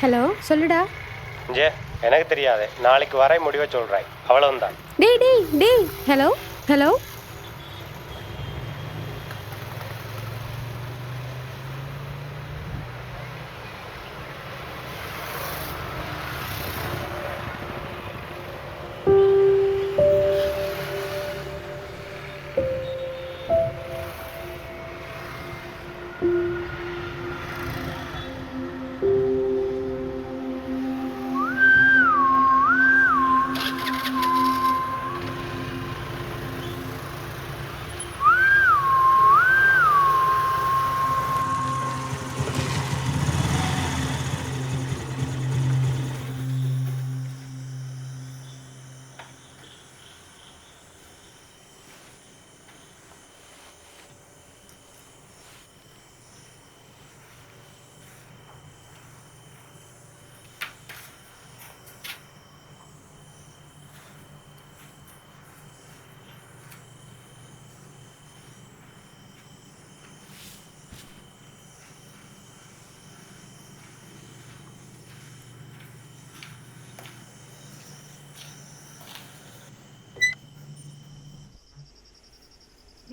Hello சொல்லுடா. J எனக்கு தெரியாது, நாளைக்கு வரை முடிவை சொல்கிறாய், அவ்வளவுதான். டேய் டேய் டேய் ஹலோ ஹலோ.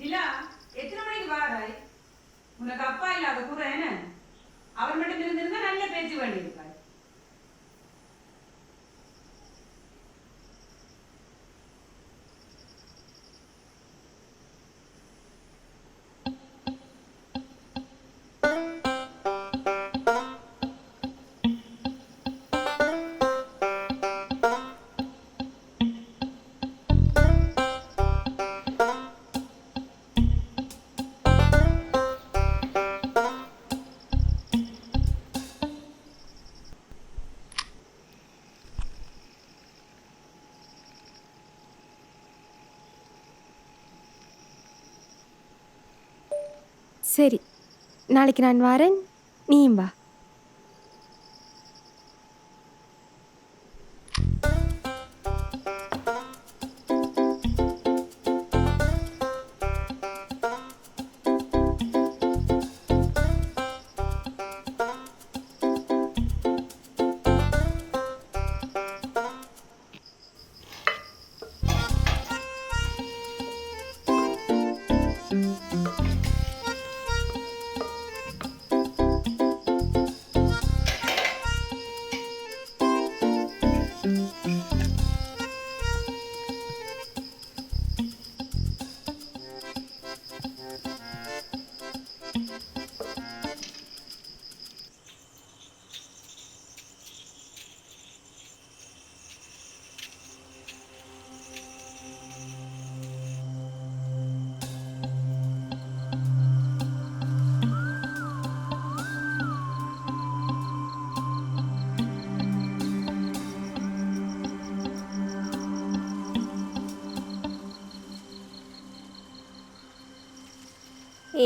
நிலா, எத்தனை மணிக்கு வாராய்? உனக்கு அப்பா இல்லாத கூட என்ன? அவர் மட்டும் இருந்திருந்தா நல்ல பேச்சு வேண்டியிருப்பாய். சரி, நாளைக்கு நான் வரேன், நீயும் வா.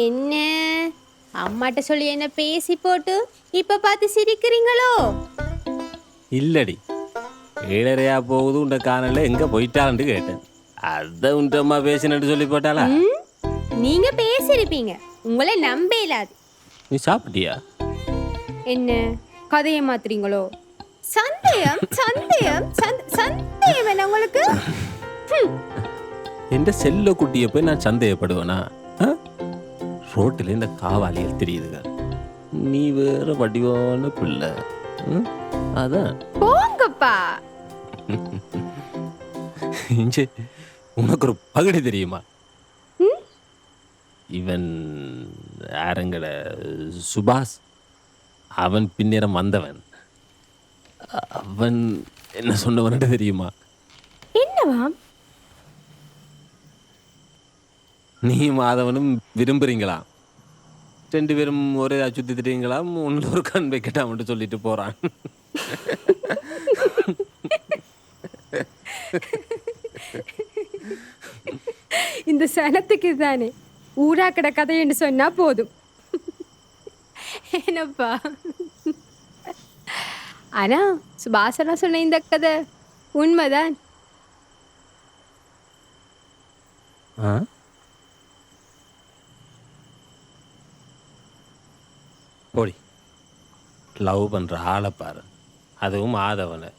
என்ன அம்மாட்ட சொல்லி என்ன பேசி போட்டு இப்ப பார்த்து சிரிக்கிறீங்களோ? இல்லடி, 7:30 போகுது, உண்ட காணல எங்க போயிட்டான்னு கேட்டேன். அத உண்ட அம்மா பேசினு சொல்லி போட்டாளா? நீங்க பேசிருப்பீங்க, உங்களை நம்ப இல்லாது. நீ சாப்பிட்டியா? என்ன கதையை மாத்துறீங்களோ? சந்தேகம் சந்தேகம் சந்தேகம் என்ன உங்களுக்கு? எந்த செல்ல குட்டியை போய் நான் சந்தேகப்படுவேனா? ரோட்டில் இந்த காவாலிகள் தெரியுதுங்க. நீ வேற வடிவான பிள்ளை. அதான் போங்கப்பா. இஞ்சி, உனக்கு ஒரு பகுடி தெரியுமா? இவன் யாருங்கட சுபாஷ், அவன் பின்னேறம் வந்தவன். அவன் என்ன சொன்னவன்ட்டு தெரியுமா? என்னவாம்? நீ மாதவனும் விரும்புறீங்களா? 2 பேரும் ஒரே சுத்தி திட்டீங்களாம். ஒன்றில் ஒரு கண் வைக்கட்டாமட்டு சொல்லிட்டு போறான். இந்த சனத்துக்கு தானே ஊராக்கட கதைன்னு சொன்னா போதும். என்னப்பா? ஆனா சுபாசனா சொன்ன இந்த கதை உண்மைதான். போடி, லவ் பண்ற ஆளை பாரு, அதுவும் மாதவனை.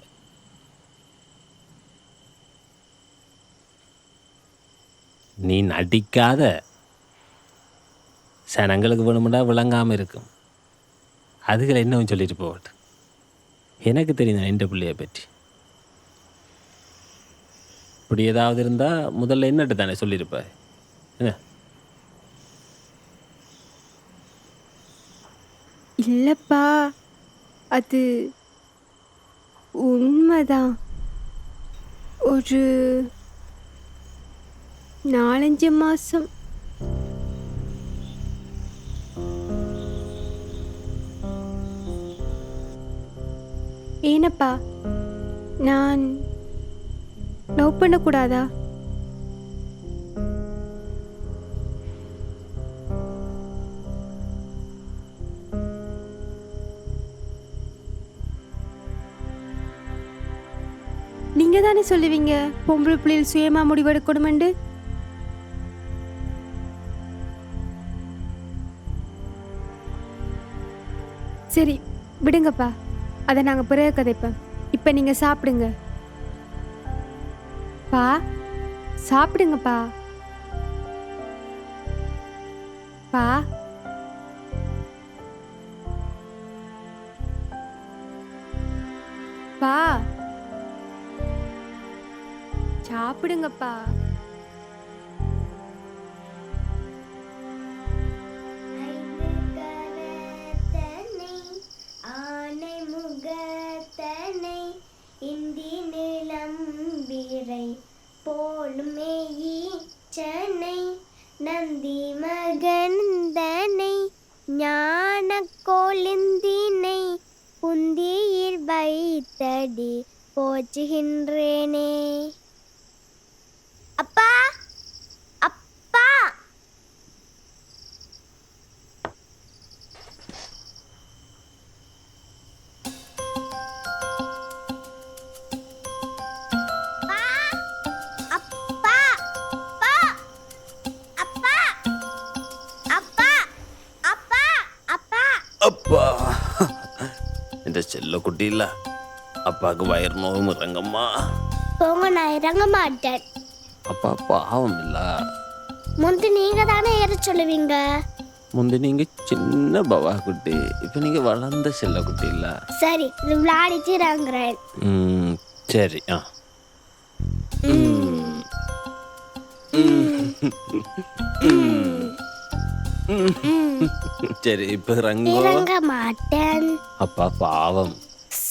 நீ நடிக்காத, சனங்களுக்கு வேணுமெண்டா விளங்காம இருக்கும். அதுகளை என்னவும் சொல்லிட்டு போகட்டும். எனக்கு தெரியும் எந்த பிள்ளைய பற்றி. இப்படி ஏதாவது இருந்தா முதல்ல என்னட்டு தானே சொல்லியிருப்ப. என்ன? இல்லப்பா, அது உண்மைதான். ஒரு 4-5 மாசம் ஏனப்பா, நான் லவ் பண்ணக்கூடாதா? நீங்க தானே சொல்லுவீங்க பொம்பளை பிள்ளைகள் சுயமா முடிவெடுக்கணுமெண்டு. சரி விடுங்கப்பா, அதை நாங்க பிறகு கதைப்போம். இப்ப நீங்க சாப்பிடுங்க. பா, சாப்பிடுங்கப்பா. பா, பா, சாப்பிடுங்கப்பா. ஆனை முகத்தனை இந்தி நிலம்பிரை போலுமே ஈச்சனை நந்தி மகந்தனை ஞான கோலிந்தினை புந்தியில் வைத்தடி போச்சுகின்றேனே. அப்பா, அப்பா, அப்பா, இந்த செல்ல குட்டி இல்ல, அப்பாவுக்கு வயிறு நோவும் இறங்கம்மா. போங்க, நான் இறங்க மாட்டேன். அப்பா பாவம் இல்ல. முந்தி நீங்க தானே ஏற சொல்லுவீங்க. முந்தி நீங்க சின்ன பவா குட்டி, இப்ப நீங்க வளர்ந்த செல்ல குட்டி இல்ல. சரி, இது விளையாடிட்டு இறங்குறேன். சரி. சரி, இப்ப இறங்க மாட்டேன். அப்பா பாவம்.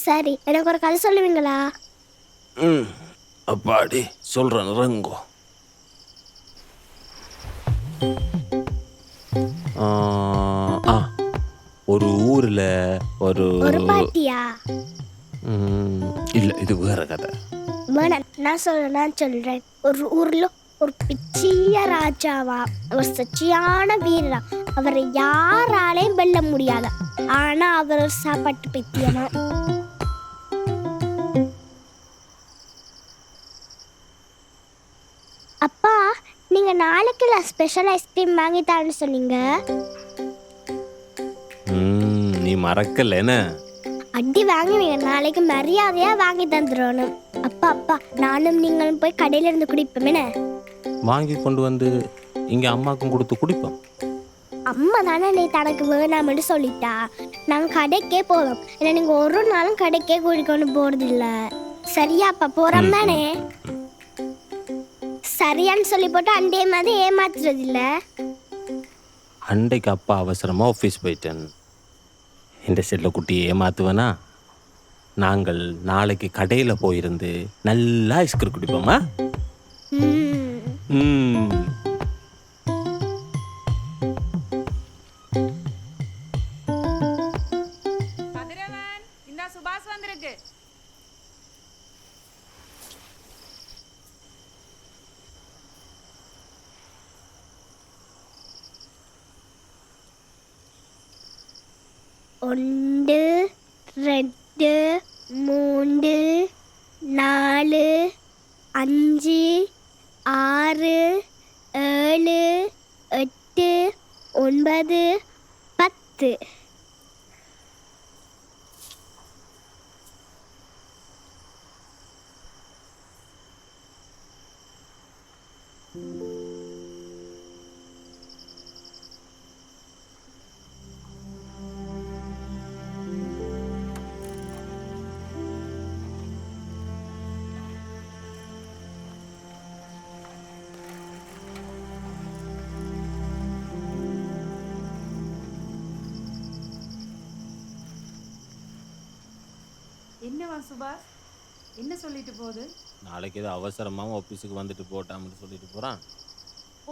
சரி, எனக்கு ஒரு கதை சொல்லுவீங்களா? அப்பாடி சொல்றேன், இறங்கோ. ஒரு ஊர்ல ஒரு பாட்டியா? இல்ல, இது வேற கதை. நான் சொல்றேன். ஒரு ஊர்ல ஒரு பிச்சிய ராஜாவா, அவர் சச்சியான வீரரா. அவரை யாராலையும் வெல்ல முடியாத. ஆனா அவர் சாப்பாட்டு பைத்தியமா. அப்பா, நீங்க நாளைக்கு ஸ்பெஷல் ஐஸ்கிரீம் வாங்கி தரேன்னு சொன்னீங்க. நீ மறக்கல என்ன? அடி வாங்குவீங்க. நாளைக்கு மரியாதையா வாங்கி தந்துடணும். அப்பா, நானும் நீங்களும் போய் கடையில இருந்து குடிப்போமே. வாங்கி கொண்டு வந்து இங்கே அம்மாவுக்கும் கொடுத்து குடிப்போம். அம்மா தானே நீ தனக்கு வேணாம்னு சொல்லிட்டா. நாங்கள் கடைக்கே போவோம். ஏன்னா நீங்கள் ஒரு நாளும் கடைக்கே கூட்டிக்கொண்டு போகிறது இல்லை. சரியா அப்பா போகிறோம் தானே? சரியான்னு சொல்லி போட்டு அண்டே மாதிரி ஏமாத்துறது இல்லை. அன்றைக்கு அப்பா அவசரமாக ஆஃபீஸ் போயிட்டேன். இந்த செல்லக்குட்டியை ஏமாத்துவேனா? நாங்கள் நாளைக்கு கடையில் போயிருந்து நல்லா ஐஸ்கிரீம் குடிப்போமா? ம். கதிரவன், இந்த சுபாஷ் வந்திருக்கு. ஒன்று 2 3 4 5 6 7 8 9 10. என்னவா சுபாஷ், என்ன சொல்லிட்டு போகுது? நாளைக்கு ஏதோ அவசரமாக ஆஃபீஸுக்கு வந்துட்டு போட்டாம்னு சொல்லிட்டு போகிறான்.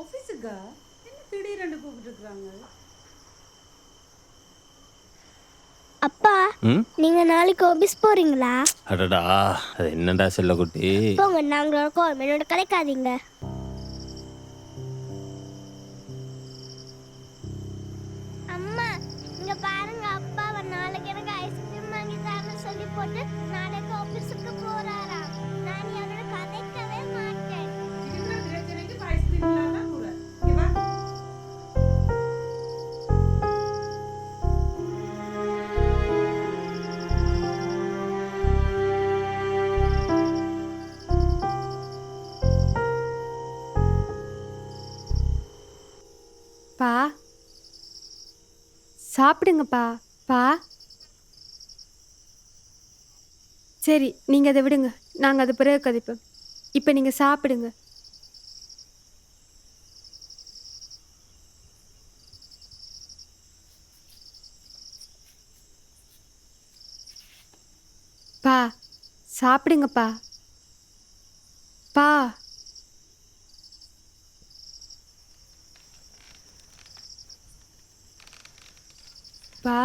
ஆஃபீஸுக்கா? என்ன திடீரென்று கூப்பிட்டு இருக்கிறாங்க? அப்பா ம். நீங்க நாளைக்கு ஆபீஸ் போறீங்களா? அடடா, அது என்னடா செல்லக்குட்டி? போங்க, நாங்களோட கோல் என்னோட கலைக்காதீங்க. அம்மா இங்க பாருங்க, அப்பா நாளைக்கு எனக்கு ஐஸ்கிரீம் வாங்கி தரேன்னு சொல்லி போட்டு நாளைக்கு ஆபீஸுக்கு போறாராம். நான் அவரோட கதைக்கவே மாட்டேன். இருக்கிற பிரச்சனைக்கு ஐஸ்கிரீம் இல்லாம கூட இங்க வா. பா சாப்பிடுங்கப்பா. பா சரி, நீங்கள் அதை விடுங்க, நாங்கள் அதை பிறகு கதைப்போம். இப்போ நீங்கள் சாப்பிடுங்க. பா சாப்பிடுங்கப்பா. பா பா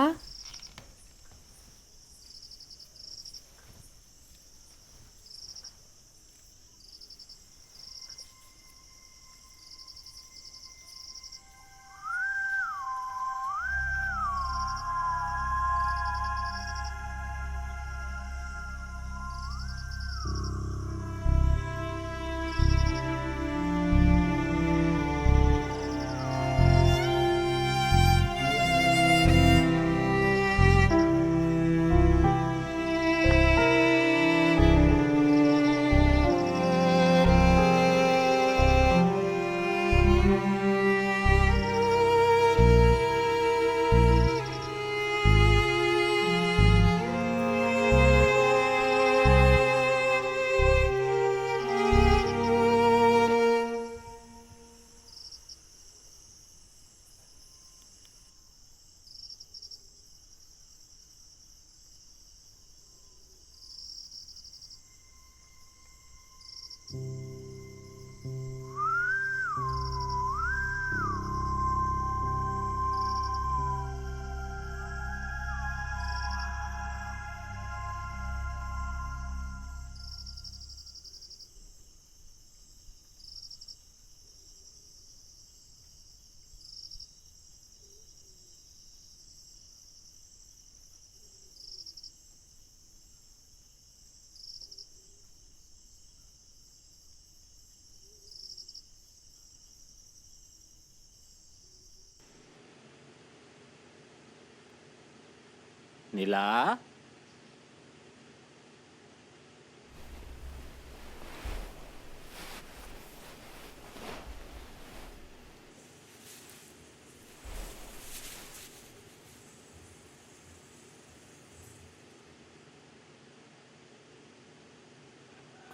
நிலா,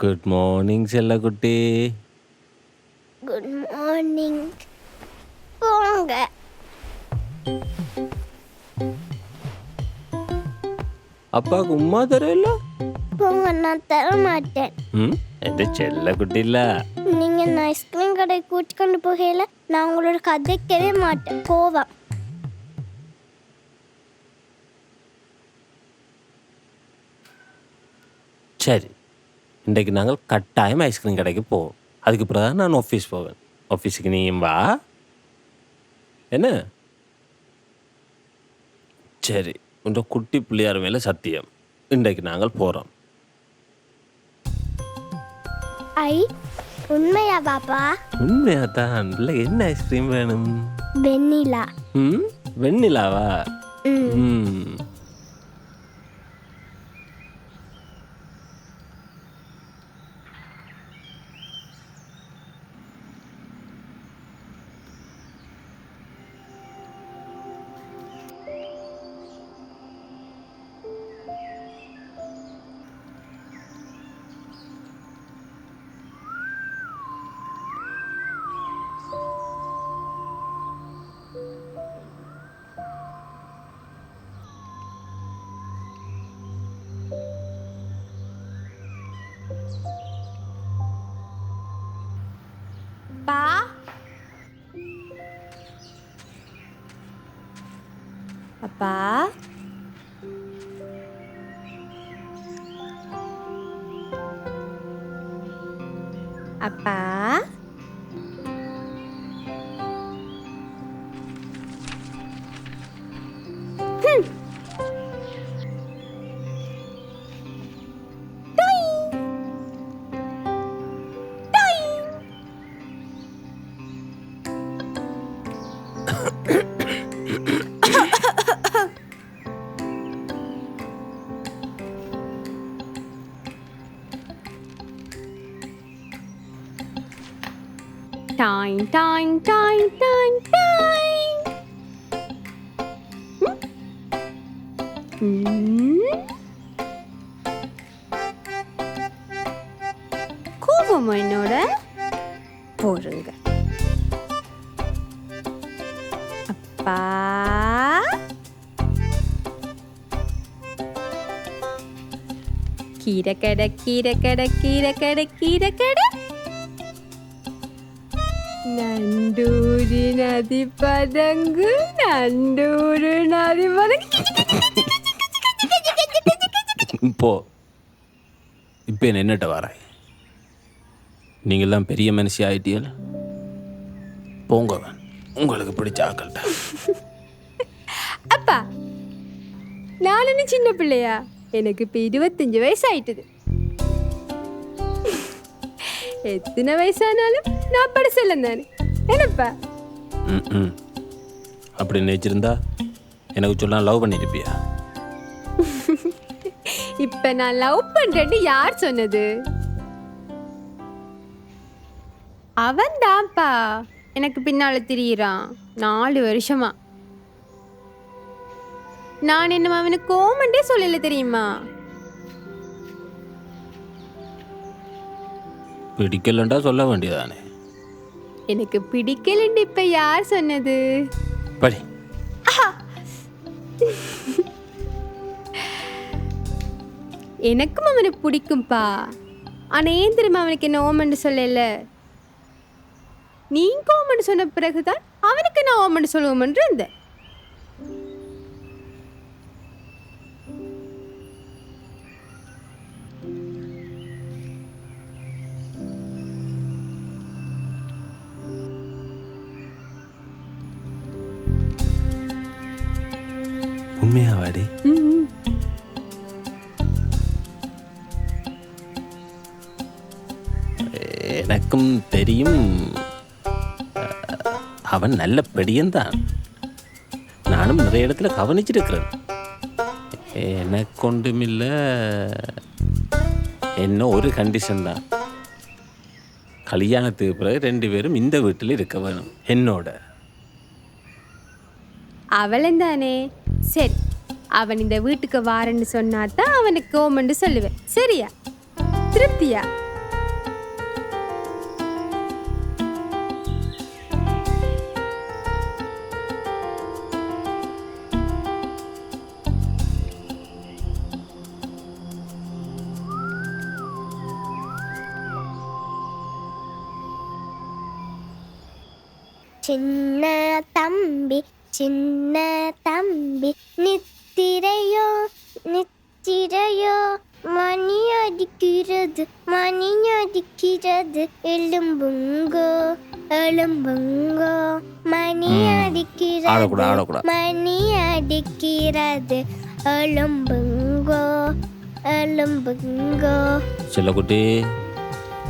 குட் மார்னிங் செல்லக்குட்டி. Good morning. போங்க. அப்பாவுக்கு உமா தரல? போங்க, நான் தர மாட்டேன். எந்த செல்லக்குட்டி இல்ல. நீங்க என்ன ஐஸ்கிரீம் கடை கூட்டி கொண்டு போகல, நான் உங்களோட கதைக்கவே மாட்டேன். கோவம். சரி, இன்றைக்கு நாங்கள் கட்டாயம் ஐஸ்கிரீம் கடைக்கு போவோம். அதுக்கு பிறகு நான் ஆஃபீஸ் போவேன். ஆஃபீஸுக்கு நீயும் வா என்ன? சரி, உன்ற குட்டி பிள்ளையார் மேலே சத்தியம், இன்றைக்கு நாங்கள் போகிறோம். ஐ, உண்மையா பாப்பா? உண்மையா தான். இல்லை, என்ன ஐஸ்கிரீம் வேணும்? வெண்ணிலா. வெண்ணிலாவா? அப்பா, அப்பா, அப்பா, டாய் டாய் டாய் டாய் டாய். கோபம் என்னோட போருங்க. அப்பா, கீரை கடை கீரை கடை கீரை கடை கீரை கடை. நண்டூரி நதி பதங்கு நண்டூரு நதி பதங்கு. இப்போ என்னட்ட வராய்? நீங்கள்லாம் பெரிய மனுஷி ஆயிட்டீங்கள, போங்கவன் உங்களுக்கு பிடிச்ச ஆக்கள்கிட்ட. அப்பா, நான் என்ன சின்ன பிள்ளையா? எனக்கு இப்போ 25 வயசு ஆயிட்டுது. எத்தனை வயசானாலும் நான் படிச்சல தானே என்னப்பா? அப்படி நினைச்சிருந்தா எனக்கு சொல்ல லவ் பண்ணிருப்பியா? இப்ப நான் லவ் பண்றேன்னு யார் சொன்னது? அவன் தான்ப்பா எனக்கு பின்னால திரியிறான் 4 வருஷமா. நான் என்ன அவனுக்கு கோமண்டே சொல்லல தெரியுமா? பிடிக்கலண்டா சொல்ல வேண்டியதானே. எனக்கு பிடிக்கலன்னு இப்ப யார் சொன்னது? படி. எனக்கும் அவனை பிடிக்கும்பா. ஆனா ஏன் தெரியுமா அவனுக்கு என்ன ஓமன்னு சொல்லல? நீங்க ஓமன்னு சொன்ன பிறகுதான் அவனுக்கு நான் ஓமன்னு சொல்லுவோம்னு இருந்தேன். உண்மையாவாடி? எனக்கும் தெரியும், அவன் நல்ல பெடியன்தான். நானும் நிறைய இடத்துல கவனிச்சிருக்கிறேன். எனக்கு ஒன்றுமில்லை, என்ன ஒரு கண்டிஷன் தான். கல்யாணத்துக்கு பிறகு 2 பேரும் இந்த வீட்டில் இருக்க வேணும் என்னோட. அவளும் தானே. சரி, அவன் இந்த வீட்டுக்கு வாரன்னு சொன்னா தான் அவனுக்கு ஓமன்னு சொல்லுவேன். சரியா? திருப்தியா? சின்ன தம்பி சின்ன தம்பி நித்திரையோ நித்திரையோ மணி அடிக்கிறது மணி அடிக்கிறது எலும்புங்கோ எலும்புங்கோ மணி அடிக்கிறது மணி அடிக்கிறது எலும்புங்கோ எலும்புங்கோ. செல்லக்குட்டி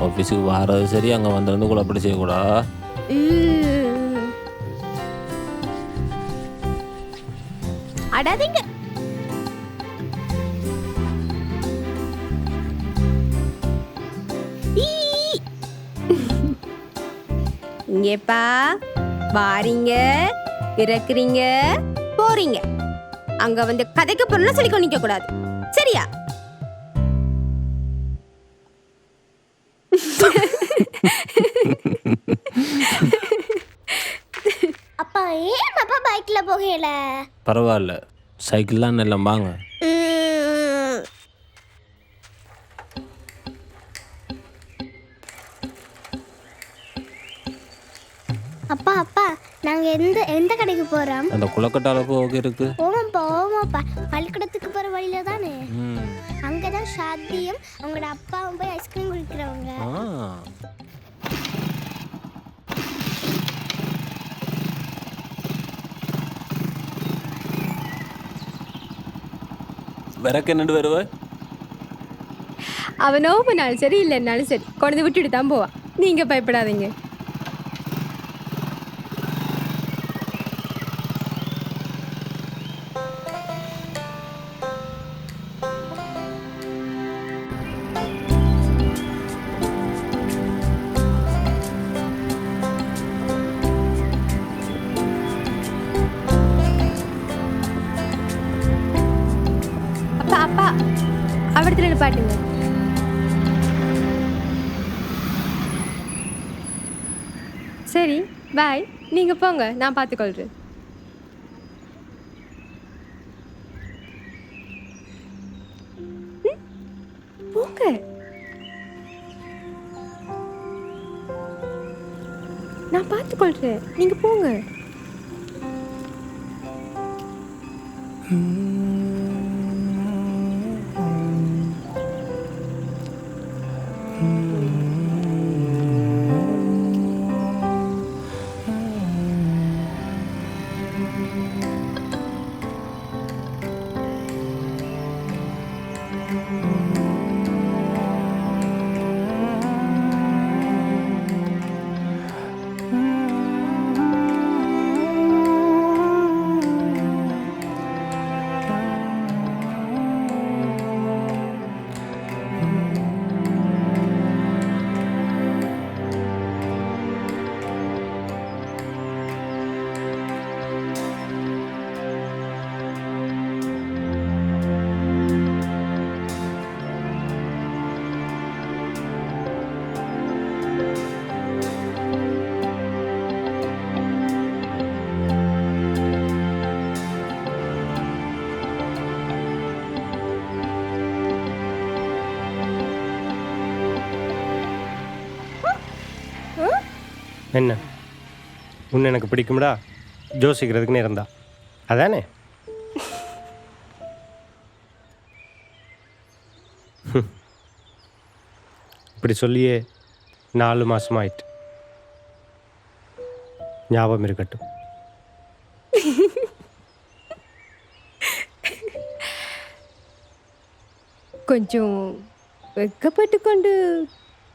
ஆஃபீஸுக்கு வாரது சரி, அங்கே வந்து கூட அப்படி செய்யக்கூடா. அடாதீங்க. இங்கேப்பா வாரீங்க, இறக்குறீங்க, போறீங்க. அங்க வந்து கதைக்கு பொருள் சொல்லி கொண்டிக்க கூடாது, சரியா? அப்பா ஏன் அப்பா பைக்ல போகல? பரவாயில்ல, சைக்கிள் தான் எல்லாம் வாங்க. அப்பா அப்பா நாங்க எந்த எந்த கடைக்கு போறோம்? அந்த குளக்கட்டால போக இருக்கு. ஓமாப்பா ஓமாப்பா, பள்ளிக்கூடத்துக்கு போற வழியில தானே. அங்கதான் ஷாத்தியும் அவங்களோட அப்பாவும் போய் ஐஸ்கிரீம் குடிக்கிறவங்க. விறக்கு என்னண்டு வருவ? அவனோ பண்ணாலும் சரி இல்லைன்னாலும் சரி கொண்டு விட்டுட்டு தான் போவான். நீங்க பயப்படாதீங்க. அப்பா அப்பா அவடத்துல நிப்பாட்டுங்க. சரி பாய், நீங்க போங்க, நான் பார்த்துக்கொள்றேன். போங்க. நான் பார்த்துக்கொள்றேன், நீங்க போங்க. என்ன உன்னை எனக்கு பிடிக்கும்டா, ஜோசிக்கிறதுக்குன்னு இருந்தா அதானே? இப்படி சொல்லியே 4 மாதம் ஆயிட்டு. ஞாபகம் இருக்கட்டும். கொஞ்சம் வெக்கப்பட்டு கொண்டு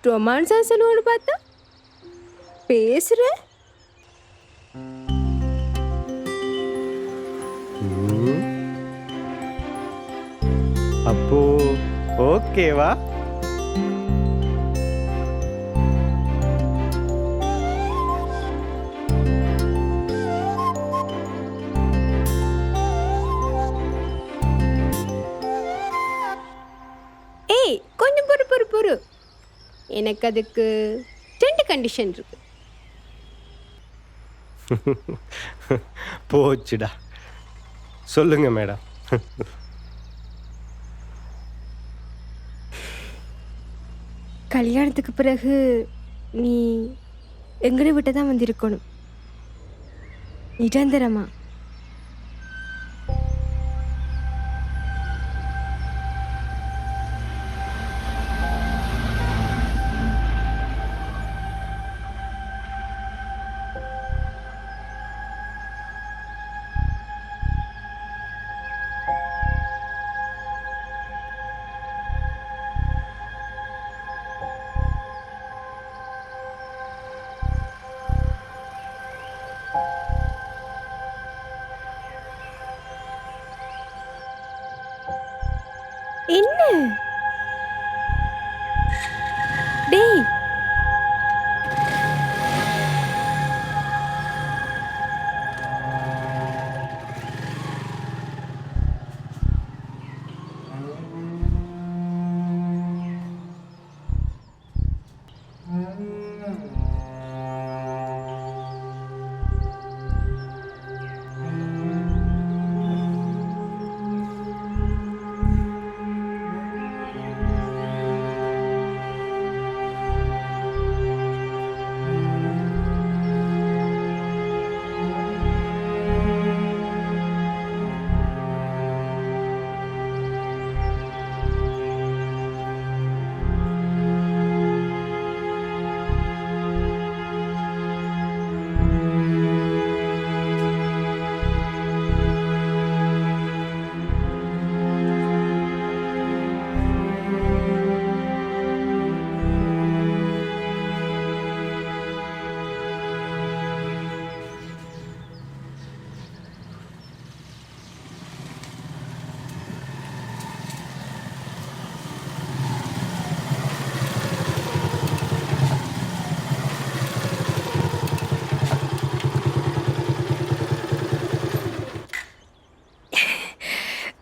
ரொமான்ஸா சொல்லுவோன்னு பார்த்தா பேசுற. அப்போ ஓகேவா? ஏய் கொஞ்சம் பொறு. எனக்கு அதுக்கு 2 கண்டிஷன் இருக்கு. போச்சுடா, சொல்லுங்க மேடம். கல்யாணத்துக்கு பிறகு நீ எங்களை விட்டு தான் வந்திருக்கணும். நிரந்தரமா? என்ன டேய்,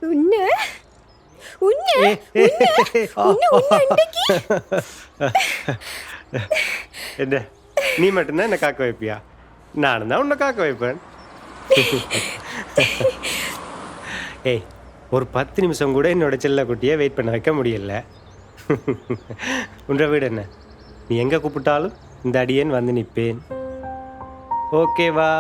உன்ன உன்ன உன்ன உன்ன அன்னைக்கு என்ன நீ மட்டும்தான் என்ன காக்க வைப்பியா? நானும் தான் உன்னை காக்க வைப்பேன். ஏய், ஒரு 10 நிமிஷம் கூட என்னோட செல்ல குட்டியை வெயிட் பண்ண வைக்க முடியல. உன்ற வீடு என்ன? நீ எங்கே கூப்பிட்டாலும் இந்த அடியேன் வந்து நிற்பேன். ஓகேவா?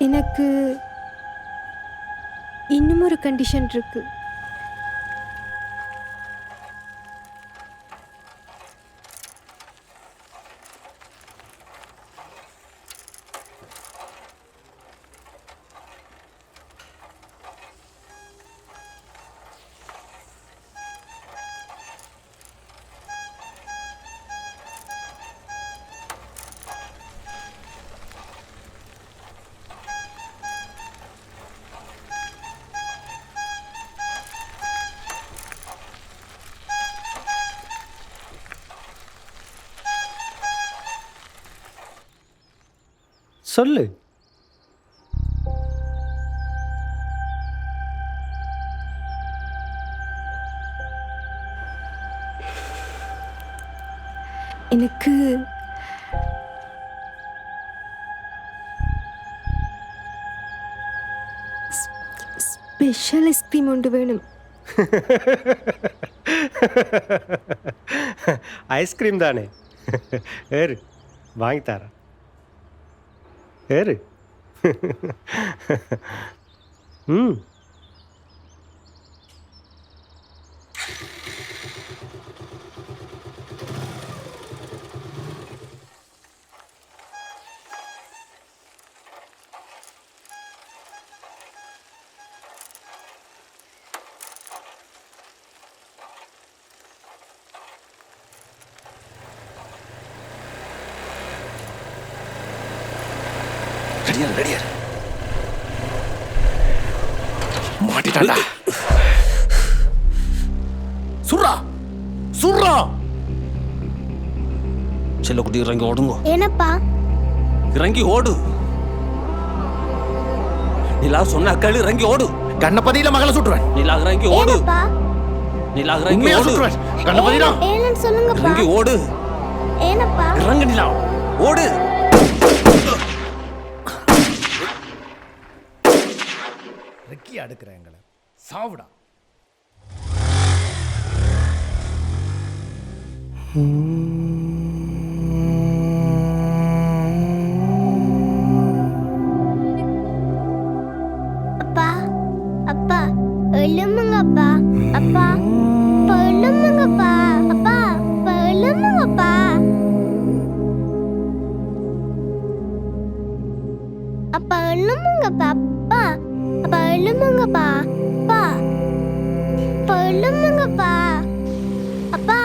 எனக்கு இன்னும் ஒரு கண்டிஷன் இருக்கு. சொல்லு. எனக்கு ஸ்பெஷல் ஐஸ்கிரீம் ஒன்று வேணும். ஐஸ்கிரீம் தானே? ஏறு, வாங்கி தரேன். ஏறு. ம். ரெடியார் மாட்டிட்டான்டா. Surra surra. செல்லக்குட்டி இறங்கி ஓடுங்க. ಏನಪ್ಪ? இறங்கி ஓடு. நிலா சொன்ன அக்காளி இறங்கி ஓடு. கண்ணப்பதியில மகளை சுட்டுறேன். நிலா இறங்கி ஓடு. ಏನಪ್ಪ? நிலா இறங்கி உண்மையா ஓடு. சொல்றேன் கணபதிடா ஏன்னு சொல்லுங்கப்பா இறங்கி ஓடு. ஏனப்பா இறங்கு நிலா. ஓடு. ரெக்கி அடுக்கிறேன் எங்களை சாவுடா. அப்பா அப்பா எழுமுங்கப்பா அப்பா அப்பா எழுமுங்கப்பா அப்பா அப்பா எழுமுங்கப்பா அப்பா எழுமுங்கப்பா அப்பா அப்பா எழுமுங்கப்பா அப்பா அப்பா எழுமுங்கப்பா அப்பா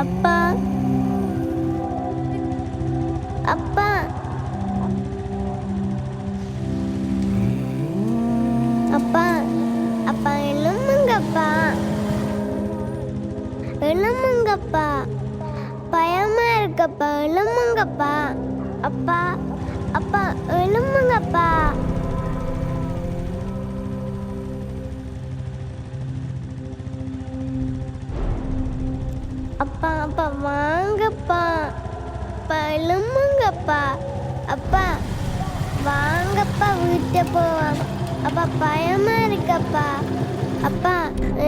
அப்பா அப்பா அப்பா அப்பா எழுமுங்கப்பா எழுமுங்கப்பா பயமா இருக்கப்பா எழுமுங்கப்பா அப்பா அப்பா எழுமுங்கப்பா அப்பா அப்பா வாங்கப்பா அப்பா எழுமுங்கப்பா அப்பா வாங்கப்பா வீட்டை போவோம் அப்பா பயமா இருக்கப்பா அப்பா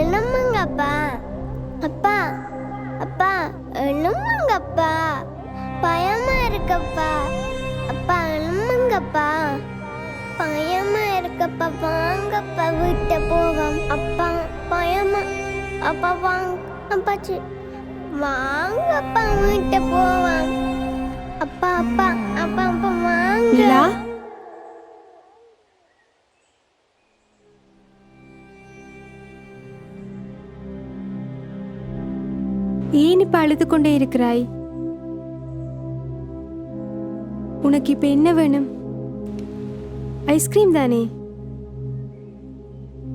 எழுமுங்கப்பா அப்பா அப்பா எழுமுங்கப்பா பயமா இருக்கப்பா அப்பா எழுமுங்கப்பா பயமா இருக்கப்பா வாங்கப்பா வீட்டை போவோம் அப்பா பயமா அப்பா வாங்க அப்பாச்சி வாங்கப்பா வீட்டை போவோம் அப்பா அப்பா அப்பா அப்பா வாங்க நிலா ஏன் இப்ப அழுது கொண்டே இருக்கிறாய்? உனக்கு இப்ப என்ன வேணும்? ஐஸ்கிரீம் தானே?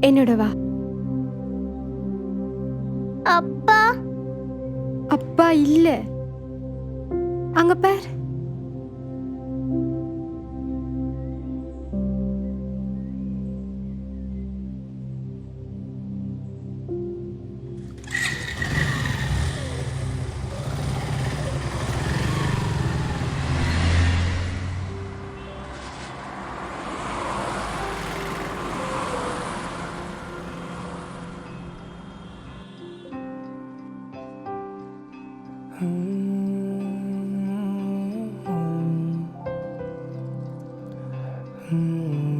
என்னோட வா. அப்பா அப்பா இல்ல, அங்க பார். Hmm.